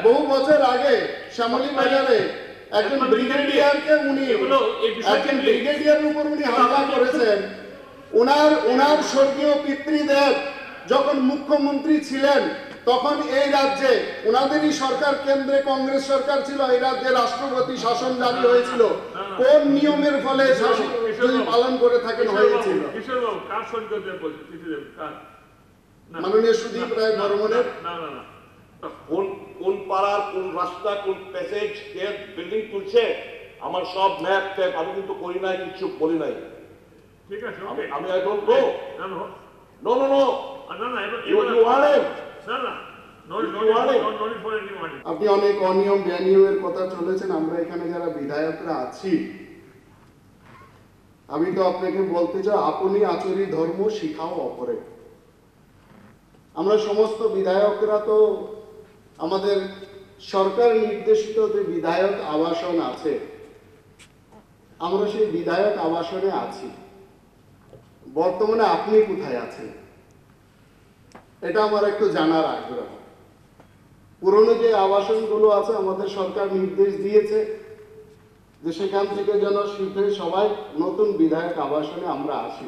বহু বছর আগে শ্যামলী বাজারে একজন ব্রিগেডিয়ারকে ব্রিগেডিয়ারের উপর উনি হামলা করেছেন। ওনার স্বর্গীয় পিতৃদেব যখন মুখ্যমন্ত্রী ছিলেন তখন এই রাজ্যে ওনাদেরই সরকার, কেন্দ্রে কংগ্রেস সরকার ছিল, এই রাজ্যে রাষ্ট্রপতি শাসন জারি হয়েছিল। কোন নিয়মের ফলে শাসন যদি পালন করে থাকেন হয়েছিল? মাননীয় সুদীপ রায় বর্মনের। কোন পাড়ার কোন রাস্তা কোন প্যাসেজ কে বিল্ডিং তুলছে আমার সব ম্যাপ ট্যাপ আমি কিন্তু করি নাই, কিছু বলি নাই। ঠিক আছে, আমি I don't know no no no you want him আপনি অনেক অনিয়ম বেনিয়মের কথা চলেছেন। আমরা এখানে যারা বিধায়করা আছি, আমি তো আপনাকে বলতে চাই, আপনি আচরি ধর্ম শিখাও অপরে। আমরা সমস্ত বিধায়করা তো আমাদের সরকার নির্দেশিত যে বিধায়ক আবাসন আছে, আমরা সেই বিধায়ক আবাসনে আছি। বর্তমানে আপনি কোথায় আছেন এটা আমার একটু জানার আগ্রহ। পুরনো যে আবাসনগুলো আছে আমাদের সরকার নির্দেশ দিয়েছে যে সেখান থেকে যেন শিফটে সবাই নতুন বিধায়ক আবাসনে আমরা আসি,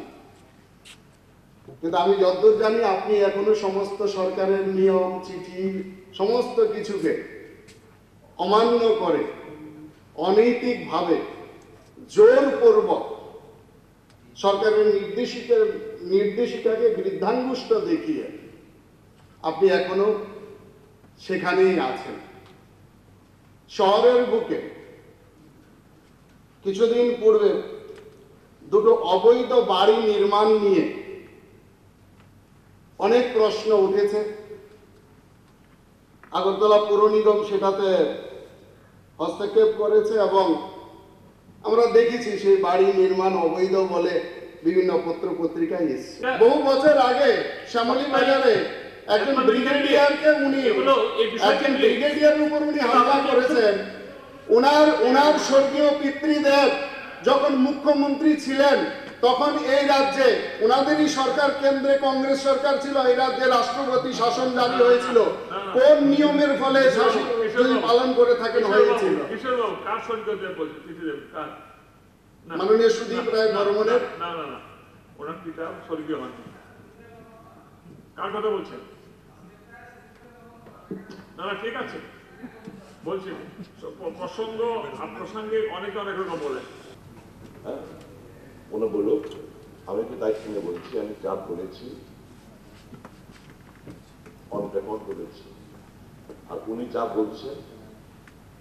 কিন্তু আমি যতদূর জানি আপনি এখনো সমস্ত সরকারের নিয়ম চিঠি সমস্ত কিছুকে অমান্য করে অনৈতিকভাবে জোরপূর্বক সরকারের নির্দেশিকাকে বৃদ্ধাঙ্গুষ্ঠ দেখিয়ে আপনি এখনো সেখানেই আছেন। শহরের বুকে কিছুদিন পূর্বে দুটো অবৈধ বাড়ি নির্মাণ নিয়ে অনেক প্রশ্ন উঠেছে। আগরতলা পুর নিগম সেটাতে হস্তক্ষেপ করেছে এবং আমরা দেখেছি সেই বাড়ি নির্মাণ অবৈধ বলে বিভিন্ন পত্র পত্রিকায় এসেছে। বহু বছর আগে শ্যামলী বাজারে একজন ব্রিগেডিয়ারের উপর উনি হামলা করেছেন। ওনার স্বর্গীয় পিতৃদেব যখন মুখ্যমন্ত্রী ছিলেন তখন এই রাজ্যে ওনাদেরই সরকার, কেন্দ্রে কংগ্রেস সরকার ছিল, এই রাজ্যে রাষ্ট্রপতি শাসন জারি হয়েছিল। কোন নিয়মের ফলে শাসন যদি পালন করে থাকেন হয়েছিল? মাননীয় সুদীপ রায় বর্মনের। ওনার পিতা স্বর্গীয় হন। কার কথা বলছেন? না ঠিক আছে, বলছি প্রসঙ্গ প্রসঙ্গে অনেকে অনেক রকম বলে। হ্যাঁ মনে বলুক, আমি কি দায়িত্ব নিয়ে বলছি, আমি যা বলেছি অন রেকর্ড বলেছি, আর উনি যা বলছেন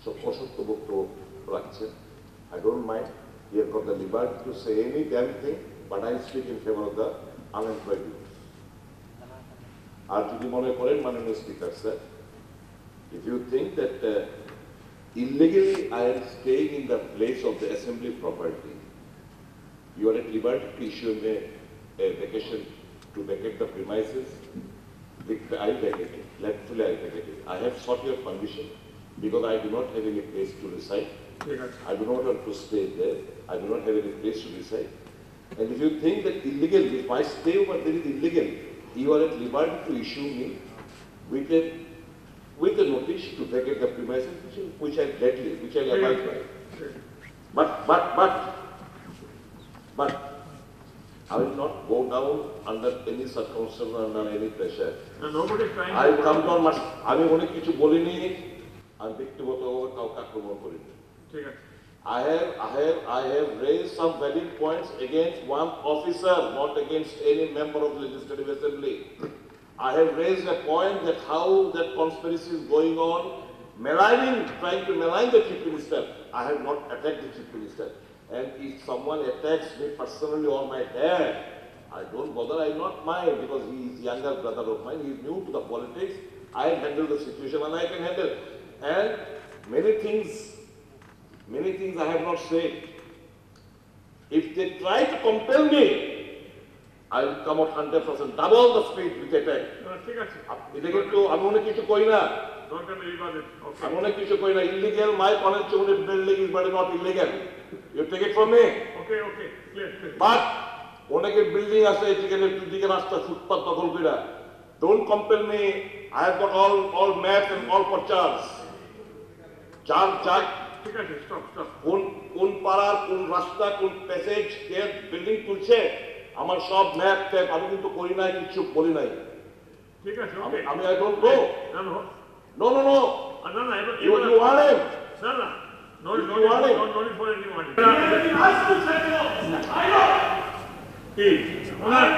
সব অসত্য বক্তব্য রাখছেন। I don't mind, he has got the liberty to say any damn thing, but I speak in favor of the unemployed youth. আর যদি মনে করেন মাননীয় speaker sir, if you think that illegally I am staying in the place of the assembly property, you are at liberty to issue a vacation to vacate the premises. I vacate it, lawfully I vacate it. I have sought your permission because I do not have any place to reside. I do not want to stay there. I do not have any place to reside. And if you think that illegal, if I stay over there is illegal, you are at liberty to issue me with a notice to vacate the premises, which I gladly, which I abide by. But I will not go down under any circumstance, under any pressure. Nobody is trying. I come down. আমি অনেক কিছু বলিনি, আমি ব্যক্তিগতভাবে কাউকে আক্রমণ করিনি। ঠিক আছে। I have raised some valid points against one officer, not against any member of the Legislative Assembly. I have raised a point that how that conspiracy is going on, trying to malign the Chief Minister. I have not attacked the Chief Minister. And if someone attacks me personally or my dad, I don't bother, I not mind, because he is younger brother of mine, he is new to the politics. I handle the situation and I can handle. And many things I have not said. If they try to compel me, I will come out 100%, double the speed with attack. ঠিক আছে। এটা কিন্তু আমি অনেক কিছু করি না। আমি অনেক কিছু করি না। Illegal, my constitutional building is but not illegal. You take it from me. Okay, clear. But অনেকের বিল্ডিং আছে এদিকে দুদিকে রাস্তা ফুটপাত দখল কইরা। Don't compel me. I have got all maps and all pictures. যার যার ঠিক আছে, স্টপ স্টপ। কোন কোন পাড়ার কোন রাস্তা কোন প্যাসেজ কে বিল্ডিং তুলছে আমার সব ম্যাপ ট্যাপ আমি কিন্তু করি নাই, কিছু বলি নাই। ঠিক আছে, আমি ওকে। আমি আই ডোন্ট নো না না নো নো নো না না, এবার ইউ ইউ আর এম না না, no no You want it? No no for any one. কি ওনার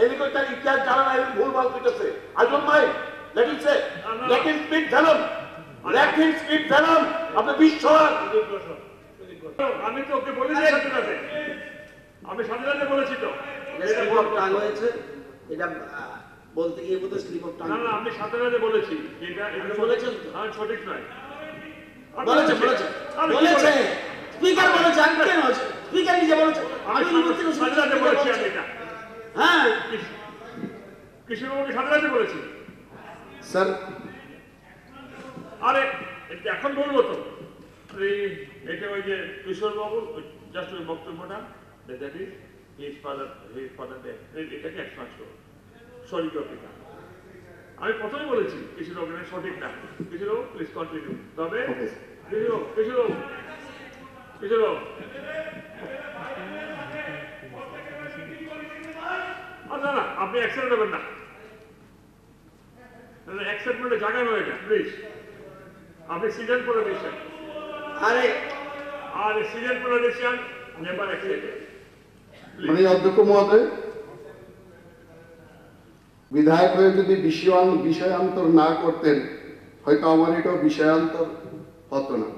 এদিকে তার ইতিহাস জানা নাই, ভুল ভাল কইতেছে। I don't mind, let him say, let him speak venom, let him speak venom. আপনি বিশ্ব আমি তো ওকে বলেছি সাথে সাথে, আমি সাথে সাথে বলেছি তো। স্লিপ অফ টাং হয়েছে, এটা বলতে গিয়ে বোধহয় স্লিপ অফ টাং। না না, আপনি সাথে সাথে বলেছি এটা এটা বলেছেন তো? হ্যাঁ, সঠিক নয়। আমি বলেছে বলেছি। বলেছে আমি কি বলেছে বলেছি? স্পিকার বলেছে, আমি কেন বলছি? স্পিকার নিজে বলেছে, আমি আমি বিভূতির সাথে সাথে বলেছি আমি এটা। হ্যাঁ কৃষ্ণবাবুকে সাথে সাথে বলেছি। স্যার আরে এটা এখন বলবো তো, এটা ওই যে কিশোরবাবু জাস্ট ওই বক্তব্যটা, দ্যাট ইজ হিজ ফাদার এটাকে অ্যাকসেপ্ট করো, সরি পিতা। আমি প্রথমে বলেছি কিশোরবাবু এটা সঠিক না। কিশোরবাবু প্লিজ কন্টিনিউ। তবে Okay. কিশোরবাবু না না, আপনি অ্যাকসেপ্ট দেবেন না, অ্যাকসেপ্টমেন্টে জায়গা নয় এটা, প্লিজ। আপনি সিজন করে দিয়েছেন, আরে আর সিজন করে দিয়েছেন নেবার অ্যাকসেপ্ট। মাননীয় অধ্যক্ষ মহোদয়, বিধায়ক হয়ে যদি বিষয়ান্তর না করতেন হয়তো আমার এটাও বিষয়ান্তর হতো না।